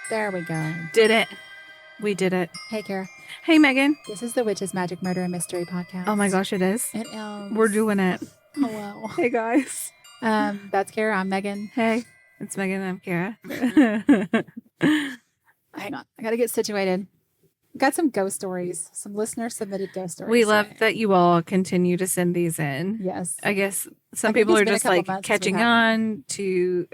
There we go. Did it. We did it. Hey, Kara. Hey, Megan. This is the Witches, Magic, Murder, and Mystery podcast. Oh my gosh, it is. It is. We're doing it. Hello. Hey, guys. That's Kara. I'm Megan. Hey, it's Megan. I'm Kara. Hang on. I got to get situated. Got some ghost stories. Some listener submitted ghost stories. We love that you all continue to send these in. Yes. I guess some people are just like catching up to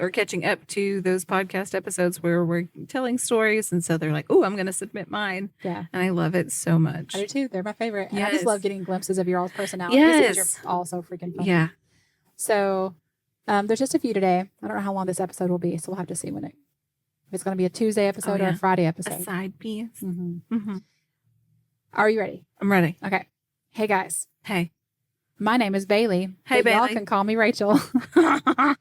those podcast episodes where we're telling stories. And so they're like, oh, I'm going to submit mine. Yeah. And I love it so much. I do too. They're my favorite. And Yes. I just love getting glimpses of your all's personality. Yes. You're all so freaking fun. Yeah. So there's just a few today. I don't know how long this episode will be. So we'll have to see if it's going to be a Tuesday episode or a Friday episode. A side piece. Mm-hmm. Mm-hmm. Are you ready? I'm ready. Okay. Hey, guys. Hey. My name is Bailey. Hey, Bailey. Y'all can call me Rachel. I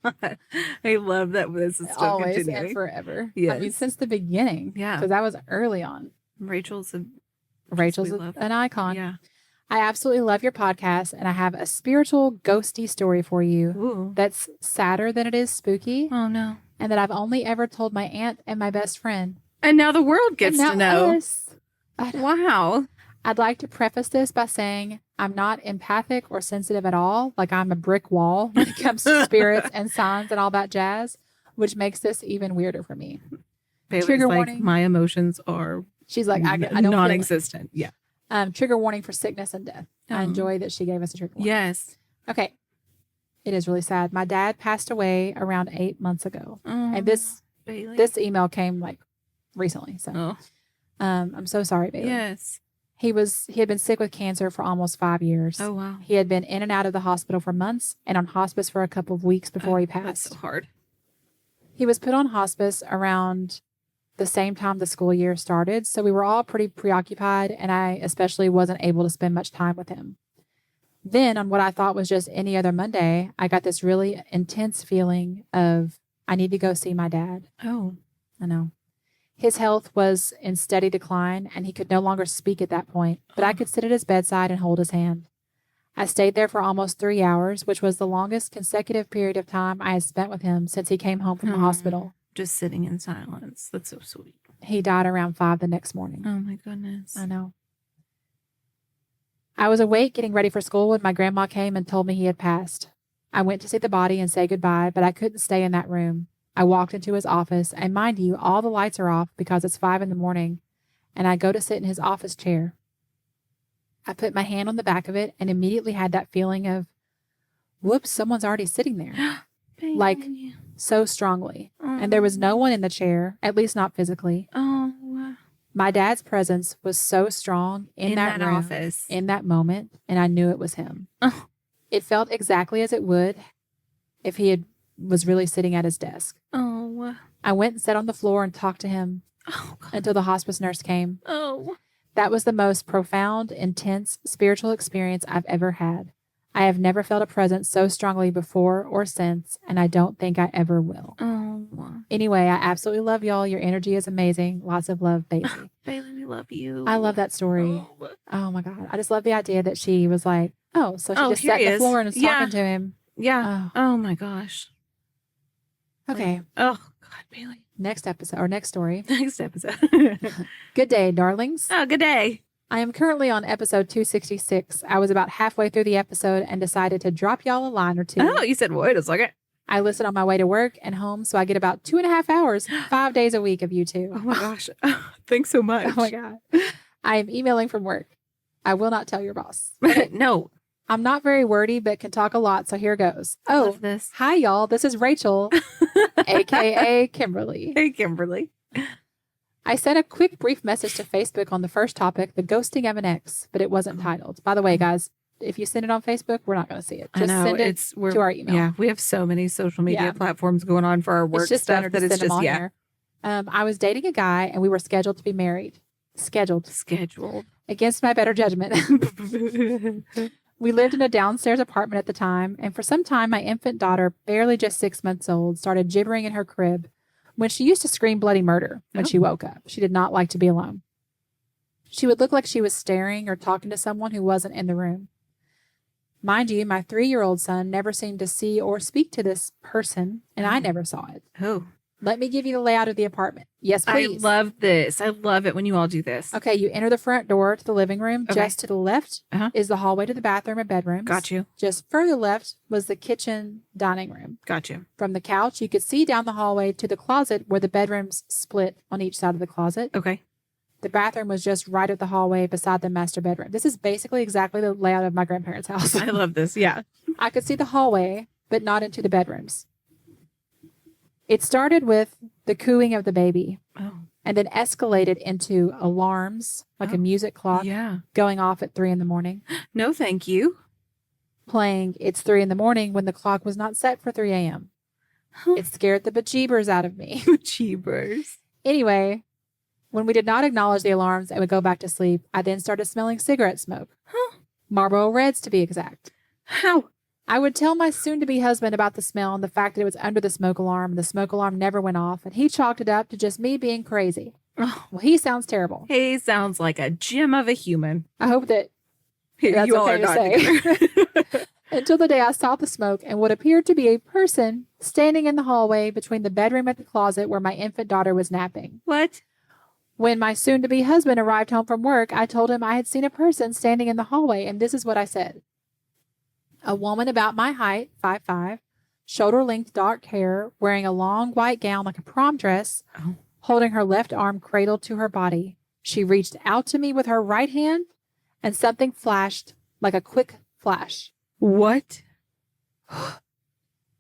love that this is still Always continuing. and forever. Yes. I mean, since the beginning. Yeah. Because that was early on. Rachel's an icon. Yeah. I absolutely love your podcast, and I have a spiritual ghosty story for you Ooh. that's sadder than it is spooky, Oh, no. and that I've only ever told my aunt and my best friend. And now the world gets And to now know. us. Wow. I'd like to preface this by saying I'm not empathic or sensitive at all. Like I'm a brick wall when it comes to spirits and signs and all that jazz, which makes this even weirder for me. Bailey's Trigger like, warning. my emotions are She's like, I don't non-existent. Yeah. Trigger warning for sickness and death. I enjoy that she gave us a trigger warning. Yes. Okay. It is really sad. My dad passed away around 8 months ago. And this email came like recently. So I'm so sorry, Bailey. Yes. He had been sick with cancer for almost 5 years. Oh, wow. He had been in and out of the hospital for months and on hospice for a couple of weeks before he passed. That's so hard. He was put on hospice around the same time the school year started. So we were all pretty preoccupied, and I especially wasn't able to spend much time with him. Then on what I thought was just any other Monday, I got this really intense feeling of I need to go see my dad. Oh. I know. His health was in steady decline, and he could no longer speak at that point, but I could sit at his bedside and hold his hand. I stayed there for almost 3 hours, which was the longest consecutive period of time I had spent with him since he came home from the hospital. Just sitting in silence. That's so sweet. He died around 5 the next morning. Oh, my goodness. I know. I was awake getting ready for school when my grandma came and told me he had passed. I went to see the body and say goodbye, but I couldn't stay in that room. I walked into his office, and mind you, all the lights are off because it's 5 a.m, and I go to sit in his office chair. I put my hand on the back of it and immediately had that feeling of, whoops, someone's already sitting there. Like, so strongly. And there was no one in the chair, at least not physically. Oh. My dad's presence was so strong in that room, office, in that moment, and I knew it was him. Oh. It felt exactly as it would if he was really sitting at his desk. Oh. I went and sat on the floor and talked to him until the hospice nurse came. Oh. That was the most profound, intense spiritual experience I've ever had. I have never felt a presence so strongly before or since, and I don't think I ever will. Oh. Anyway, I absolutely love y'all. Your energy is amazing. Lots of love, Bailey. Bailey, we love you. I love that story. Oh my God. I just love the idea that she was like, so she just sat on the floor and was talking to him. Yeah. Oh my gosh. Okay. Oh God, Bailey. Next episode or next story. Next episode. Good day, darlings. Oh, good day. I am currently on episode 266. I was about halfway through the episode and decided to drop y'all a line or two. Oh, you said, wait a second. I listen on my way to work and home, so I get about 2.5 hours, 5 days a week of you two. Oh my gosh. Thanks so much. Oh my God. I am emailing from work. I will not tell your boss. No. I'm not very wordy, but can talk a lot, so here goes. I love this. Hi, y'all. This is Rachel, a.k.a. Kimberly. Hey, Kimberly. I sent a quick, brief message to Facebook on the first topic, the ghosting of an ex, but it wasn't titled. By the way, guys, if you send it on Facebook, we're not going to see it. Just send it to our email. Yeah, we have so many social media platforms going on for our work stuff that it's just, here. I was dating a guy, and we were scheduled to be married. Scheduled. Against my better judgment. We lived in a downstairs apartment at the time, and for some time, my infant daughter, barely just 6 months old, started gibbering in her crib when she used to scream bloody murder when she woke up. She did not like to be alone. She would look like she was staring or talking to someone who wasn't in the room. Mind you, my 3-year-old son never seemed to see or speak to this person, and I never saw it. Oh. Let me give you the layout of the apartment. Yes, please. I love this. I love it when you all do this. Okay, you enter the front door to the living room. Okay. Just to the left is the hallway to the bathroom and bedrooms. Got you. Just further left was the kitchen dining room. Got you. From the couch, you could see down the hallway to the closet where the bedrooms split on each side of the closet. Okay. The bathroom was just right up the hallway beside the master bedroom. This is basically exactly the layout of my grandparents' house. I love this. Yeah. I could see the hallway, but not into the bedrooms. It started with the cooing of the baby and then escalated into alarms, like a music clock going off at 3 a.m. No, thank you. Playing It's 3 a.m. when the clock was not set for 3 a.m. It scared the bejeebers out of me. Bejeebers. Anyway, when we did not acknowledge the alarms and would go back to sleep, I then started smelling cigarette smoke. Marlboro Reds, to be exact. How? I would tell my soon-to-be husband about the smell and the fact that it was under the smoke alarm, and the smoke alarm never went off, and he chalked it up to just me being crazy. Oh. Well, he sounds terrible. He sounds like a gem of a human. I hope that that's you all okay are to say. Until the day I saw the smoke and what appeared to be a person standing in the hallway between the bedroom and the closet where my infant daughter was napping. What? When my soon-to-be husband arrived home from work, I told him I had seen a person standing in the hallway, and this is what I said. A woman about my height, 5'5", shoulder-length dark hair, wearing a long white gown like a prom dress, holding her left arm cradled to her body. She reached out to me with her right hand, and something flashed like a quick flash. What?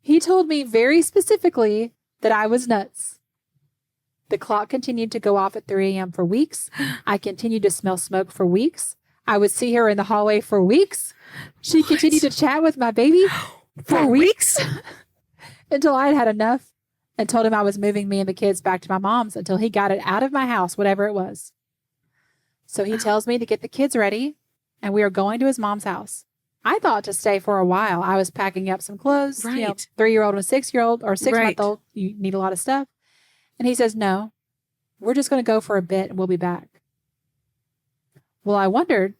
He told me very specifically that I was nuts. The clock continued to go off at 3 a.m. for weeks. I continued to smell smoke for weeks. I would see her in the hallway for weeks. She continued to chat with my baby for weeks until I had had enough and told him I was moving me and the kids back to my mom's until he got it out of my house, whatever it was. So he tells me to get the kids ready, and we are going to his mom's house. I thought to stay for a while. I was packing up some clothes, right. 3-year-old and a 6-year-old or 6-month-old. You need a lot of stuff. And he says, no, we're just going to go for a bit and we'll be back. Well, I wondered,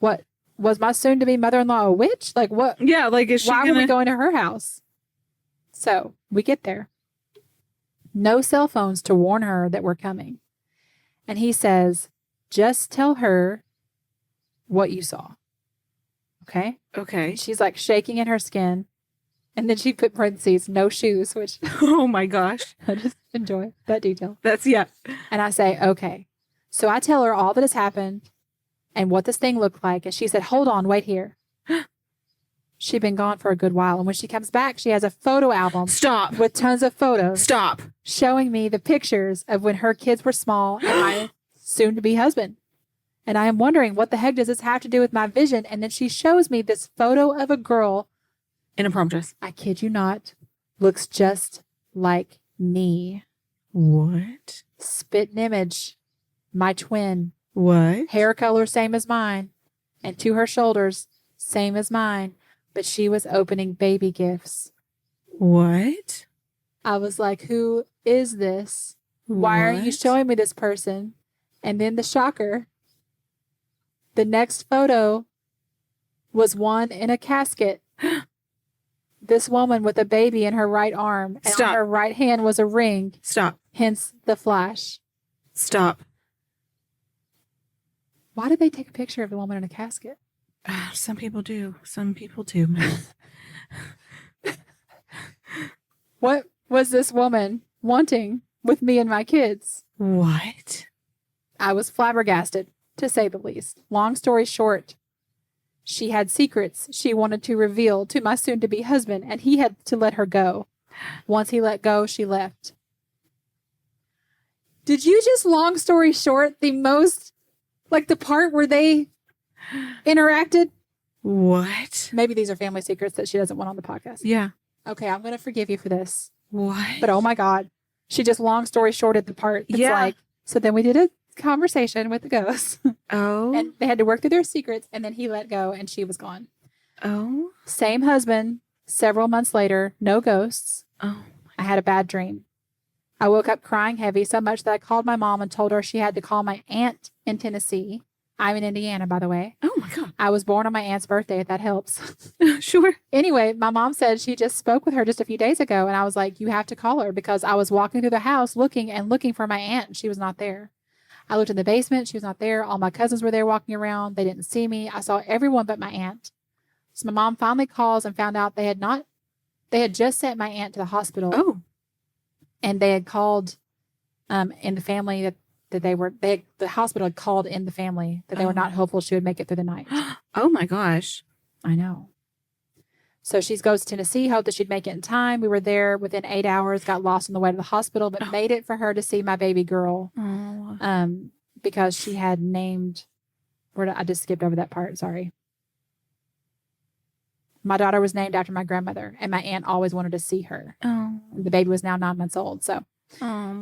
what was my soon-to-be mother-in-law a witch? Like what? Yeah, like is she why were we going to her house? So we get there. No cell phones to warn her that we're coming. And he says, just tell her what you saw. Okay? Okay. She's like shaking in her skin. And then she put parentheses, no shoes, which oh my gosh. I just enjoy that detail. That's, yeah. And I say, okay. So I tell her all that has happened and what this thing looked like. And she said, hold on, wait here. She'd been gone for a good while. And when she comes back, she has a photo album. Stop. With tons of photos. Stop. Showing me the pictures of when her kids were small and my soon-to-be husband. And I am wondering, what the heck does this have to do with my vision? And then she shows me this photo of a girl. In a prom dress. I kid you not. Looks just like me. What? Spitting image. My twin. What? Hair color same as mine. And to her shoulders, same as mine. But she was opening baby gifts. What? I was like, who is this? Why are you showing me this person? And then the shocker. The next photo was one in a casket. This woman with a baby in her right arm. And Stop. on her right hand was a ring. Stop. Hence the flash. Stop. Why did they take a picture of the woman in a casket? Some people do. Some people do. What was this woman wanting with me and my kids? What? I was flabbergasted, to say the least. Long story short, she had secrets she wanted to reveal to my soon-to-be husband, and he had to let her go. Once he let go, she left. Did you just, long story short, the most, like the part where they interacted? What? Maybe these are family secrets that she doesn't want on the podcast. Yeah. Okay, I'm going to forgive you for this. What? But oh my God, she just long story shorted the part. It's like, so then we did a conversation with the ghosts. Oh. And they had to work through their secrets, and then he let go and she was gone. Oh. Same husband, several months later, no ghosts. Oh. I had a bad dream. I woke up crying heavy, so much that I called my mom and told her she had to call my aunt in Tennessee I'm in Indiana, by the way. Oh, my God. I was born on my aunt's birthday, if that helps. Sure. Anyway, my mom said she just spoke with her just a few days ago. And I was like, you have to call her, because I was walking through the house looking for my aunt, and she was not there. I looked in the basement. She was not there. All my cousins were there walking around. They didn't see me. I saw everyone but my aunt. So my mom finally calls and found out they had just sent my aunt to the hospital. Oh. And they had called in the family that the hospital had called in the family that they were not hopeful she would make it through the night. Oh my gosh. I know. So she goes to Tennessee, hoped that she'd make it in time. We were there within 8 hours, got lost on the way to the hospital, but made it for her to see my baby girl. Because she had named, I just skipped over that part. Sorry. My daughter was named after my grandmother, and my aunt always wanted to see her. Oh. The baby was now 9 months old. So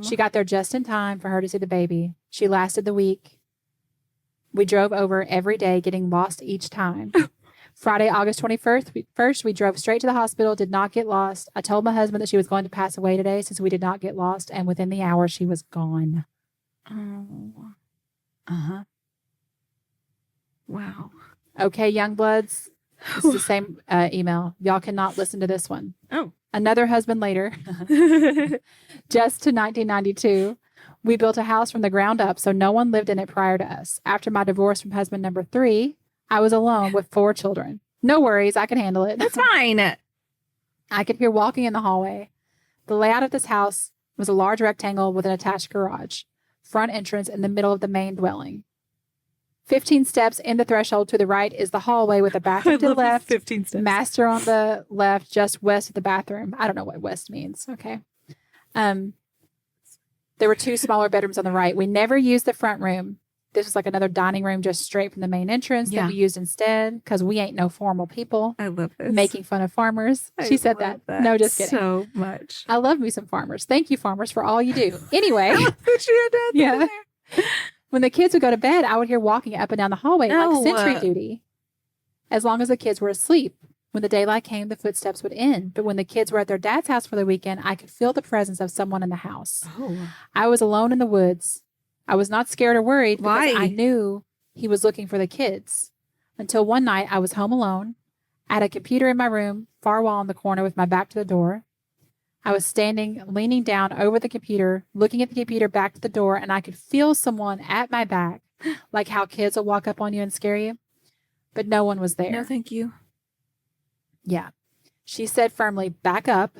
she got there just in time for her to see the baby. She lasted the week. We drove over every day, getting lost each time. Friday, August 21st, we drove straight to the hospital, did not get lost. I told my husband that she was going to pass away today since we did not get lost, and within the hour, she was gone. Oh. Uh-huh. Wow. Okay, young bloods. It's the same email. Y'all cannot listen to this one. Oh. Another husband later, just to 1992, we built a house from the ground up, so no one lived in it prior to us. After my divorce from husband number 3, I was alone with 4 children. No worries, I can handle it. That's fine. I could hear walking in the hallway. The layout of this house was a large rectangle with an attached garage, front entrance in the middle of the main dwelling. 15 steps in the threshold to the right is the hallway with a bathroom to the left. 15 steps. Master on the left, just west of the bathroom. I don't know what west means. Okay. There were 2 smaller bedrooms on the right. We never used the front room. This was like another dining room just straight from the main entrance that we used instead, because we ain't no formal people. I love this. Making fun of farmers. She said that. No, just kidding. So much. I love me some farmers. Thank you, farmers, for all you do. Anyway. Yeah. When the kids would go to bed, I would hear walking up and down the hallway like sentry duty. As long as the kids were asleep. When the daylight came, the footsteps would end. But when the kids were at their dad's house for the weekend, I could feel the presence of someone in the house. Oh. I was alone in the woods. I was not scared or worried because I knew he was looking for the kids. Until one night, I was home alone. I had a computer in my room, far wall in the corner with my back to the door. I was standing, leaning down over the computer, looking at the computer back to the door, and I could feel someone at my back, like how kids will walk up on you and scare you. But no one was there. No, thank you. Yeah. She said firmly, back up.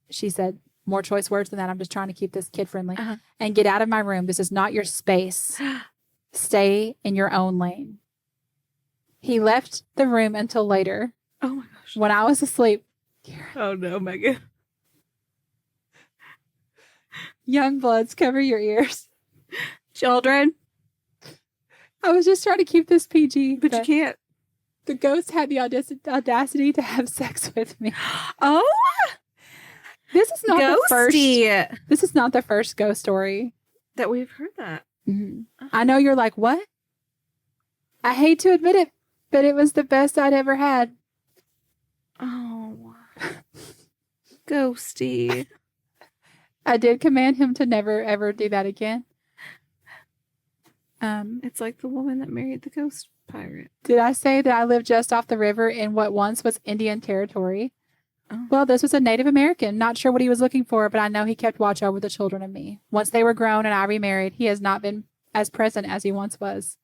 She said more choice words than that. I'm just trying to keep this kid friendly. And get out of my room. This is not your space. Stay in your own lane. He left the room until later. Oh my gosh. When I was asleep. Oh no, Megan. Young bloods, cover your ears. Children. I was just trying to keep this PG. But you can't. The ghost had the audacity to have sex with me. Oh? This is not Ghosty. the first. This is not the first ghost story that we've heard that. Mm-hmm. I know you're like, what? I hate to admit it, but it was the best I'd ever had. Oh, ghosty. I did command him to never ever do that again. It's like the woman that married the ghost pirate. Did I say that I lived just off the river in what once was Indian territory? Oh. Well, this was a Native American. Not sure what he was looking for, but I know he kept watch over the children and me. Once they were grown and I remarried, he has not been as present as he once was.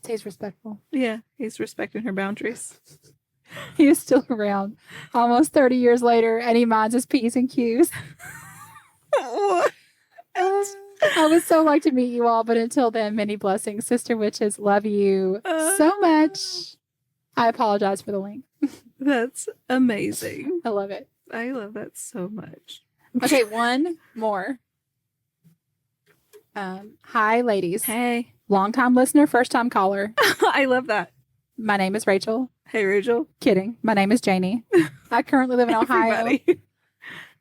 He's respectful. Yeah, he's respecting her boundaries. He is still around almost 30 years later, and he minds his P's and Q's. I would so like to meet you all, but until then, many blessings. Sister Witches, love you so much. I apologize for the link. That's amazing. I love it. I love that so much. Okay, one more. Hi, ladies. Hey. Long-time listener, first-time caller. I love that. My name is Rachel. Hey, Rachel. Kidding. My name is Janie. I currently live in Ohio.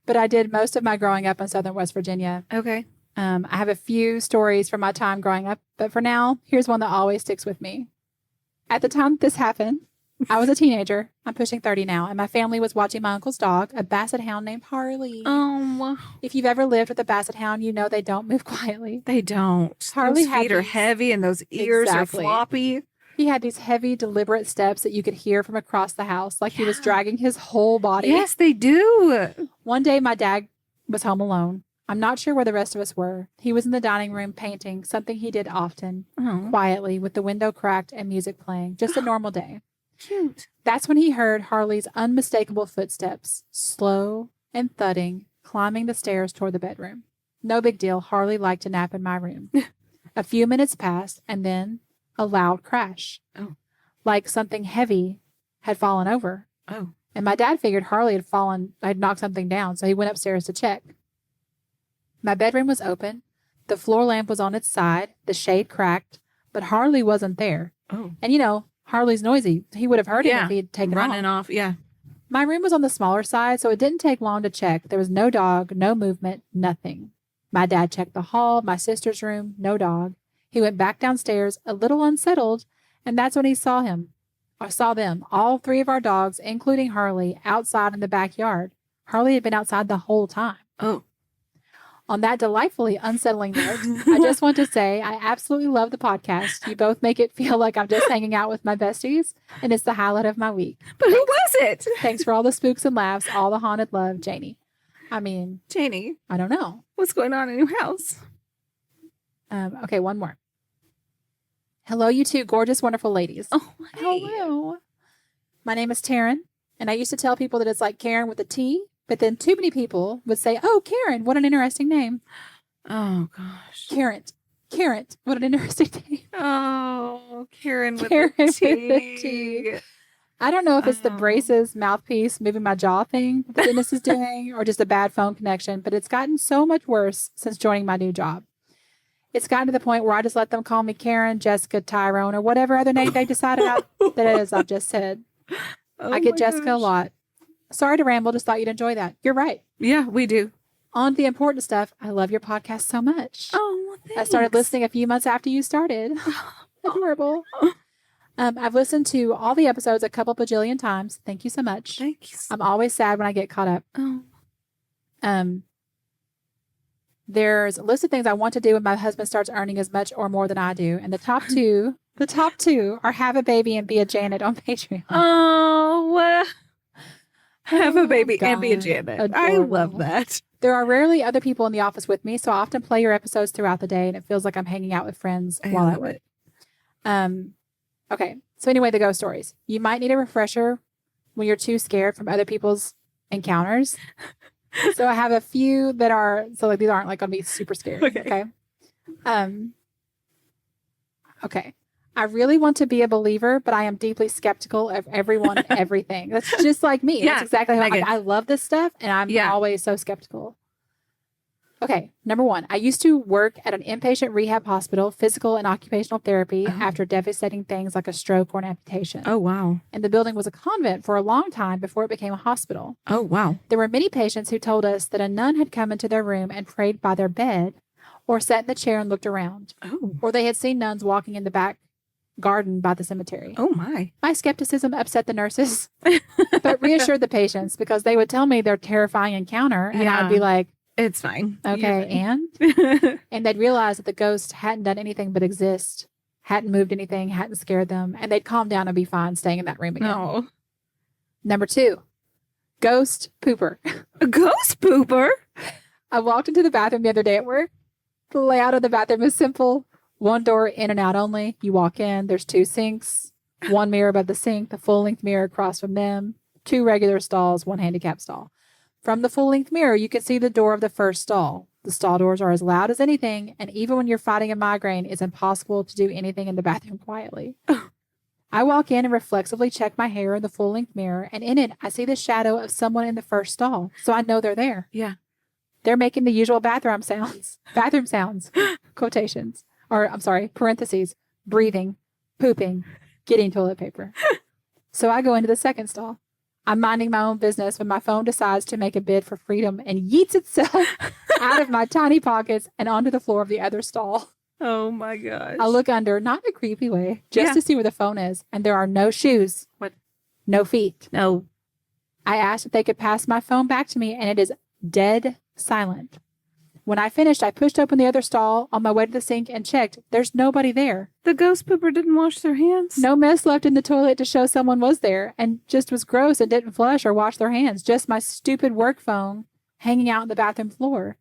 But I did most of my growing up in southern West Virginia. Okay. I have a few stories from my time growing up, but for now, here's one that always sticks with me. At the time this happened, I was a teenager. I'm pushing 30 now. And my family was watching my uncle's dog, a basset hound named Harley. If you've ever lived with a basset hound, you know they don't move quietly. They don't. Harley those feet are heavy and those ears are floppy. He had these heavy, deliberate steps that you could hear from across the house, like he was dragging his whole body. Yes, they do. One day, my dad was home alone. I'm not sure where the rest of us were. He was in the dining room painting, something he did often, quietly, with the window cracked and music playing. Just a normal day. Cute. That's when he heard Harley's unmistakable footsteps, slow and thudding, climbing the stairs toward the bedroom. No big deal. Harley liked to nap in my room. A few minutes passed, and then a loud crash. Oh. Like something heavy had fallen over. Oh. And my dad figured Harley had knocked something down, so he went upstairs to check. My bedroom was open. The floor lamp was on its side, the shade cracked, but Harley wasn't there. Oh. And Harley's noisy. He would have heard him if he had taken running off. Yeah. My room was on the smaller side, so it didn't take long to check. There was no dog, no movement, nothing. My dad checked the hall, my sister's room, no dog. He went back downstairs, a little unsettled, and that's when he saw them, all three of our dogs, including Harley, outside in the backyard. Harley had been outside the whole time. Oh. On that delightfully unsettling note, I just want to say I absolutely love the podcast. You both make it feel like I'm just hanging out with my besties, and it's the highlight of my week. But who was it? Thanks for all the spooks and laughs, all the haunted love, Janie. Janie, I don't know. What's going on in your house? Okay, one more. Hello, you two gorgeous, wonderful ladies. Oh, hey. Hello. My name is Taryn, and I used to tell people that it's like Karen with a T. But then too many people would say, oh, Karen, what an interesting name. Oh, gosh. Karen, what an interesting name. Oh, Karen with a T. I don't know if it's the braces, mouthpiece, moving my jaw thing that Dennis is doing, or just a bad phone connection, but it's gotten so much worse since joining my new job. It's gotten to the point where I just let them call me Karen, Jessica, Tyrone, or whatever other name they decided that it is I've just said. I get Jessica a lot. Sorry to ramble, just thought you'd enjoy that. You're right. Yeah, we do. On to the important stuff. I love your podcast so much. Oh, well, thanks. I started listening a few months after you started. Adorable. I've listened to all the episodes a couple bajillion times. Thank you so much. Thanks. I'm always sad when I get caught up. Oh. There's a list of things I want to do when my husband starts earning as much or more than I do. And the top two are have a baby and be a Janet on Patreon. Oh, have a baby God. and be a Janet. Adorable. I love that. There are rarely other people in the office with me, so I often play your episodes throughout the day, and it feels like I'm hanging out with friends while I work. Okay. So anyway, the ghost stories. You might need a refresher when you're too scared from other people's encounters. So I have a few that are, these aren't like going to be super scary. Okay. Okay. I really want to be a believer, but I am deeply skeptical of everyone and everything. That's just like me. Yeah, that's exactly how I love this stuff, and I'm always so skeptical. Okay, number one, I used to work at an inpatient rehab hospital, physical and occupational therapy, after devastating things like a stroke or an amputation. Oh, wow. And the building was a convent for a long time before it became a hospital. Oh, wow. There were many patients who told us that a nun had come into their room and prayed by their bed, or sat in the chair and looked around. Oh. Or they had seen nuns walking in the back garden by the cemetery. Oh, my. My skepticism upset the nurses, but reassured the patients because they would tell me their terrifying encounter, and I'd be like, it's fine. Okay, and? And they'd realize that the ghost hadn't done anything but exist, hadn't moved anything, hadn't scared them, and they'd calm down and be fine staying in that room again. No. Number two, ghost pooper. A ghost pooper? I walked into the bathroom the other day at work. The layout of the bathroom is simple. One door in and out only. You walk in, there's two sinks, one mirror above the sink, the full-length mirror across from them, two regular stalls, one handicap stall. From the full-length mirror, you can see the door of the first stall. The stall doors are as loud as anything, and even when you're fighting a migraine, it's impossible to do anything in the bathroom quietly. I walk in and reflexively check my hair in the full-length mirror, and in it, I see the shadow of someone in the first stall, so I know they're there. Yeah. They're making the usual bathroom sounds, quotations, or I'm sorry, parentheses, breathing, pooping, getting toilet paper. So I go into the second stall. I'm minding my own business when my phone decides to make a bid for freedom and yeets itself out of my tiny pockets and onto the floor of the other stall. Oh my gosh. I look under, not in a creepy way, just to see where the phone is, and there are no shoes. What? No feet. No. I asked if they could pass my phone back to me, and it is dead silent. When I finished, I pushed open the other stall on my way to the sink and checked. There's nobody there. The ghost pooper didn't wash their hands? No mess left in the toilet to show someone was there, and just was gross and didn't flush or wash their hands. Just my stupid work phone hanging out on the bathroom floor.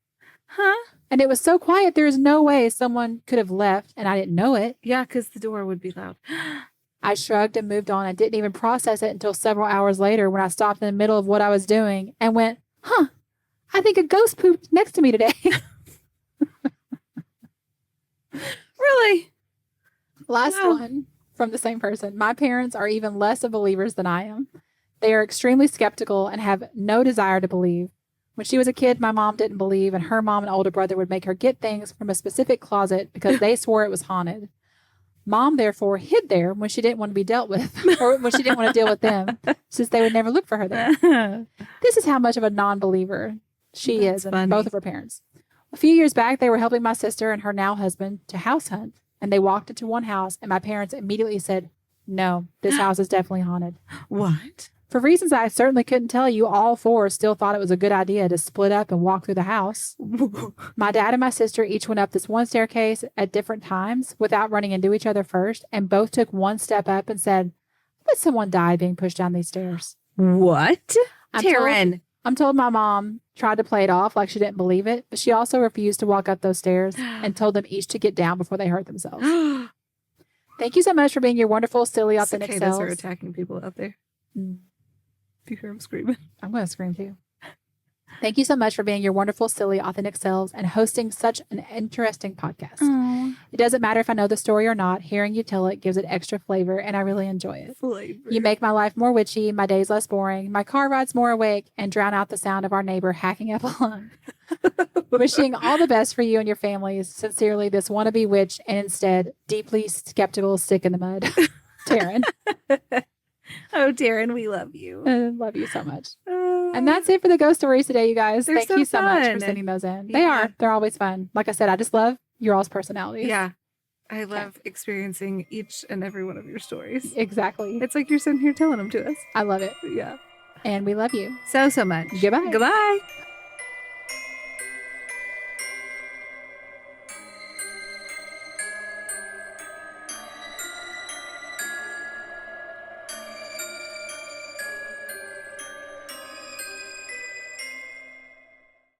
Huh? And it was so quiet, there is no way someone could have left, and I didn't know it. Yeah, because the door would be loud. I shrugged and moved on. I didn't even process it until several hours later when I stopped in the middle of what I was doing and went, I think a ghost pooped next to me today. Really? Last one from the same person. My parents are even less of believers than I am. They are extremely skeptical and have no desire to believe. When she was a kid, my mom didn't believe, and her mom and older brother would make her get things from a specific closet because they swore it was haunted. Mom, therefore, hid there when she didn't want to be dealt with, or when she didn't want to deal with them, since they would never look for her there. This is how much of a non-believer she is, and both of her parents. A few years back, they were helping my sister and her now husband to house hunt, and they walked into one house, and my parents immediately said, no, this house is definitely haunted. What? For reasons I certainly couldn't tell you, all four still thought it was a good idea to split up and walk through the house. My dad and my sister each went up this one staircase at different times without running into each other first, and both took one step up and said, I bet someone died being pushed down these stairs. What? Taryn. I'm told my mom tried to play it off like she didn't believe it, but she also refused to walk up those stairs and told them each to get down before they hurt themselves. Thank you so much for being your wonderful, silly, authentic selves. Cicadas are attacking people out there. If you hear them screaming. I'm going to scream too. Thank you so much for being your wonderful, silly, authentic selves and hosting such an interesting podcast. Aww. It doesn't matter if I know the story or not. Hearing you tell it gives it extra flavor, and I really enjoy it. Flavor. You make my life more witchy, my days less boring, my car rides more awake, and drown out the sound of our neighbor hacking up a lung. Wishing all the best for you and your families. Sincerely, this wannabe witch and instead deeply skeptical stick in the mud. Taryn. Oh, Taryn, we love you. I love you so much. And that's it for the ghost stories today, you guys. Thank you so much for sending those in. They are. They're always fun. Like I said, I just love your all's personalities. Yeah. I love experiencing each and every one of your stories. Exactly. It's like you're sitting here telling them to us. I love it. Yeah. And we love you. So much. Goodbye. Goodbye.